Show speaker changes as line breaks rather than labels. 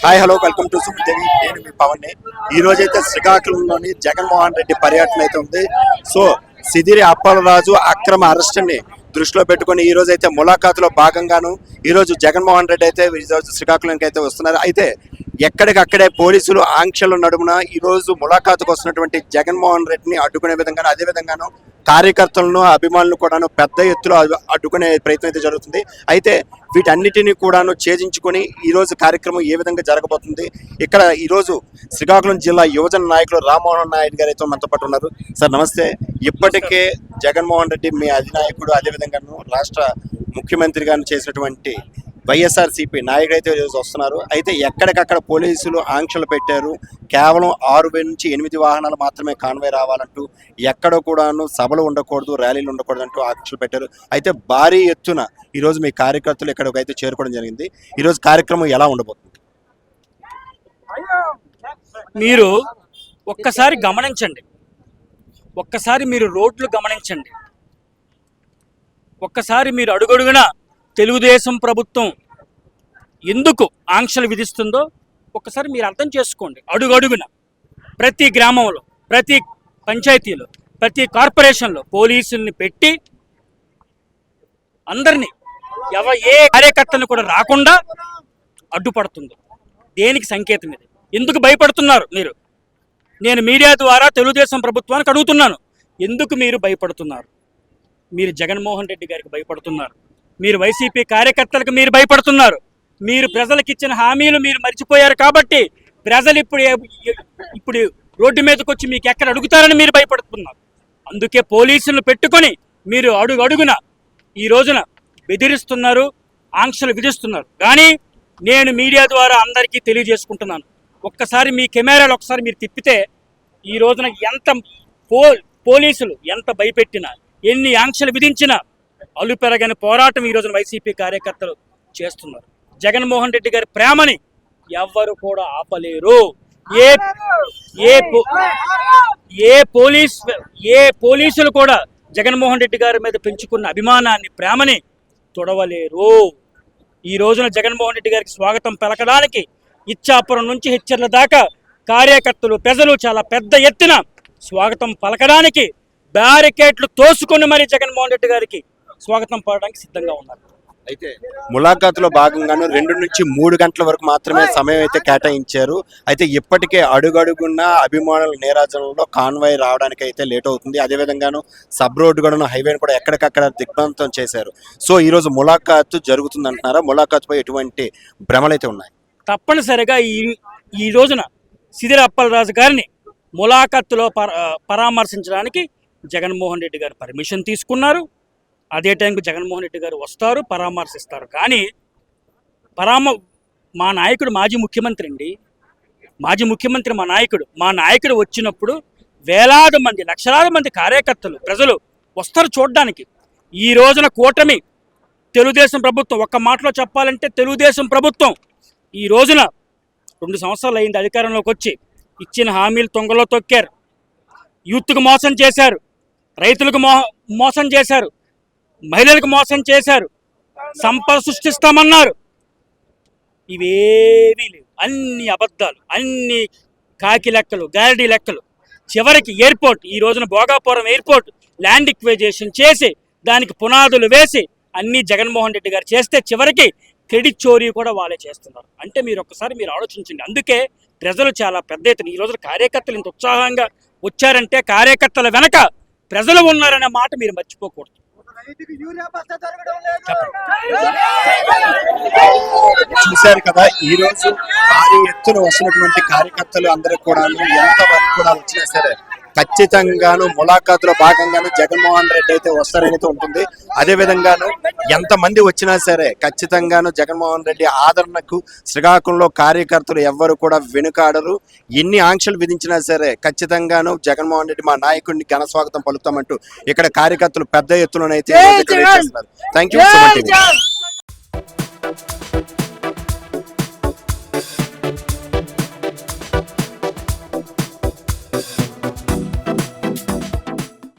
Hi hello welcome to Sumadevi. నేను మీ పవన్. ఈ రోజైతే శ్రీకాకుళంలోని జగన్మోహన్ రెడ్డి పర్యటన అయితే ఉంది. సో సిదిరి అప్పలరాజు అక్రమ అరెస్ట్ ని దృష్టిలో పెట్టుకుని ఈ రోజు అయితే ములాఖాతులో భాగంగాను ఈ రోజు జగన్మోహన్ రెడ్డి అయితే ఈ రోజు శ్రీకాకుళంకి అయితే వస్తున్నారు. అయితే ఎక్కడికక్కడే పోలీసులు ఆంక్షల నడుమున ఈ రోజు ములాఖాతుకు వస్తున్నటువంటి జగన్మోహన్ రెడ్డిని అడ్డుకునే విధంగాను అదే విధంగాను కార్యకర్తలను అభిమానులు కూడాను పెద్ద ఎత్తులో అడ్డుకునే ప్రయత్నం అయితే జరుగుతుంది. అయితే వీటన్నిటినీ కూడాను ఛేదించుకొని ఈ రోజు కార్యక్రమం ఏ విధంగా జరగబోతుంది, ఇక్కడ ఈ రోజు శ్రీకాకుళం జిల్లా యువజన నాయకులు రామ్మోహన్ నాయుడు గారు అయితే మనతో పాటు ఉన్నారు. సార్ నమస్తే. ఇప్పటికే జగన్మోహన్ రెడ్డి మీ అధినాయకుడు అదేవిధంగాను రాష్ట్ర ముఖ్యమంత్రిగాను చేసినటువంటి వైఎస్ఆర్సీపీ నాయకుడు అయితే ఈరోజు వస్తున్నారు. అయితే ఎక్కడికక్కడ పోలీసులు ఆంక్షలు పెట్టారు. కేవలం 6 నుంచి 8 వాహనాలు మాత్రమే కాన్వాయ్ రావాలంటూ, ఎక్కడ కూడాను సభలు ఉండకూడదు, ర్యాలీలు ఉండకూడదు అంటూ ఆంక్షలు పెట్టారు. అయితే భారీ ఎత్తున ఈరోజు మీ కార్యకర్తలు ఇక్కడికి అయితే చేరుకోవడం జరిగింది. ఈరోజు కార్యక్రమం ఎలా ఉండబోతుంది?
మీరు ఒక్కసారి గమనించండి, ఒక్కసారి మీరు రోడ్లు గమనించండి, ఒక్కసారి మీరు అడుగడుగున తెలుగుదేశం ప్రభుత్వం ఎందుకు ఆంక్షలు విధిస్తుందో ఒక్కసారి మీరు అర్థం చేసుకోండి. అడుగడుగున ప్రతి గ్రామంలో, ప్రతి పంచాయతీలో, ప్రతి కార్పొరేషన్లో పోలీసుల్ని పెట్టి అందరినీ ఏ కార్యకర్తలను కూడా రాకుండా అడ్డుపడుతుంది. దేనికి సంకేతం ఇది? ఎందుకు భయపడుతున్నారు మీరు? నేను మీడియా ద్వారా తెలుగుదేశం ప్రభుత్వానికి అడుగుతున్నాను, ఎందుకు మీరు భయపడుతున్నారు? మీరు జగన్మోహన్ రెడ్డి గారికి భయపడుతున్నారు, మీరు వైసీపీ కార్యకర్తలకు మీరు భయపడుతున్నారు, మీరు ప్రజలకు ఇచ్చిన హామీలు మీరు మర్చిపోయారు కాబట్టి ప్రజలు ఇప్పుడు రోడ్డు మీదకి వచ్చి మీకు ఎక్కడ అడుగుతారని మీరు భయపడుతున్నారు. అందుకే పోలీసులను పెట్టుకొని మీరు అడుగున ఈ రోజున బెదిరిస్తున్నారు, ఆంక్షలు విధిస్తున్నారు. కానీ నేను మీడియా ద్వారా అందరికీ తెలియజేసుకుంటున్నాను, ఒక్కసారి మీ కెమెరాలు ఒకసారి మీరు తిప్పితే ఈ రోజున ఎంత పోలీసులు ఎంత భయపెట్టినా, ఎన్ని ఆంక్షలు విధించినా అలుపెరగని పోరాటం ఈ రోజున వైసీపీ కార్యకర్తలు చేస్తున్నారు. జగన్మోహన్ రెడ్డి గారి ప్రేమని ఎవ్వరు కూడా ఆపలేరు. ఏ పోలీసులు కూడా జగన్మోహన్ రెడ్డి గారి మీద పెంచుకున్న అభిమానాన్ని, ప్రేమని తొడవలేరు. ఈ రోజున జగన్మోహన్ రెడ్డి గారికి స్వాగతం పలకడానికి ఇచ్చాపురం నుంచి హెచ్చర్ల దాకా కార్యకర్తలు, ప్రజలు చాలా పెద్ద ఎత్తున స్వాగతం పలకడానికి బ్యారికేడ్లు తోసుకొని మరి జగన్మోహన్ రెడ్డి గారికి స్వాగతం పలకడానికి సిద్ధంగా ఉన్నారు.
అయితే ములాఖాతులో భాగంగాను 2 నుంచి 3 గంటల వరకు మాత్రమే సమయం అయితే కేటాయించారు. అయితే ఇప్పటికే అడుగడుగున్న అభిమానుల నీరాజనంలో కాన్వాయ్ రావడానికి అయితే లేట్ అవుతుంది. అదేవిధంగాను సబ్ రోడ్డు కూడా హైవేను కూడా ఎక్కడికక్కడ దిగ్బంధం చేశారు. సో ఈ రోజు ములాఖాతు జరుగుతుంది అంటున్నారా? ములాఖాతుపై ఎటువంటి భ్రమలైతే ఉన్నాయి?
తప్పనిసరిగా ఈ రోజున సిదిరి అప్పలరాజు గారిని ములాఖాతులో పరామర్శించడానికి జగన్మోహన్ రెడ్డి గారు పర్మిషన్ తీసుకున్నారు. అదే టైంకి జగన్మోహన్ రెడ్డి గారు వస్తారు, పరామర్శిస్తారు. కానీ మా నాయకుడు మాజీ ముఖ్యమంత్రి అండి, మాజీ ముఖ్యమంత్రి మా నాయకుడు వచ్చినప్పుడు వేలాది మంది, లక్షలాది మంది కార్యకర్తలు, ప్రజలు వస్తారు చూడడానికి. ఈ రోజున కూటమి తెలుగుదేశం ప్రభుత్వం, ఒక్క మాటలో చెప్పాలంటే తెలుగుదేశం ప్రభుత్వం ఈ రోజున 2 సంవత్సరాలు అయింది అధికారంలోకి వచ్చి. ఇచ్చిన హామీలు తొంగలో తొక్కారు, యూత్కు మోసం చేశారు, రైతులకు మోసం చేశారు, మహిళలకు మోసం చేశారు, సంపద సృష్టిస్తామన్నారు. ఇవేవీ లేవు, అన్ని అబద్ధాలు, అన్ని కాకి లెక్కలు, గారడీ లెక్కలు. చివరికి ఎయిర్పోర్ట్, ఈ రోజున భోగాపురం ఎయిర్పోర్ట్ ల్యాండ్ ఎక్విజేషన్ చేసి దానికి పునాదులు వేసి అన్నీ జగన్మోహన్ రెడ్డి గారు చేస్తే చివరికి క్రెడిట్ చోరీ కూడా వాళ్ళే చేస్తున్నారు. అంటే మీరు ఒక్కసారి ఆలోచించండి. అందుకే ప్రజలు చాలా పెద్ద ఎత్తున ఈ రోజు కార్యకర్తలు ఇంత ఉత్సాహంగా వచ్చారంటే కార్యకర్తల వెనక ప్రజలు ఉన్నారనే మాట మీరు మర్చిపోకూడదు.
చూశారు కదా, ఈ రోజు భారీ ఎత్తున వస్తున్నటువంటి కార్యకర్తలు అందరూ కూడా ఎంతవరకు కూడా వచ్చినా సరే ఖచ్చితంగాను ములాఖాతులో భాగంగాను జగన్మోహన్ రెడ్డి అయితే వస్తారని ఉంటుంది. అదే విధంగాను ఎంతమంది వచ్చినా సరే ఖచ్చితంగాను జగన్మోహన్ రెడ్డి ఆదరణకు శ్రీకాకుళంలో కార్యకర్తలు ఎవ్వరు కూడా వెనుకాడరు. ఎన్ని ఆంక్షలు విధించినా సరే ఖచ్చితంగాను జగన్మోహన్ రెడ్డి మా నాయకుడిని ఘన స్వాగతం పలుకుతామంటూ ఇక్కడ కార్యకర్తలు పెద్ద ఎత్తునైతే థ్యాంక్ యూ.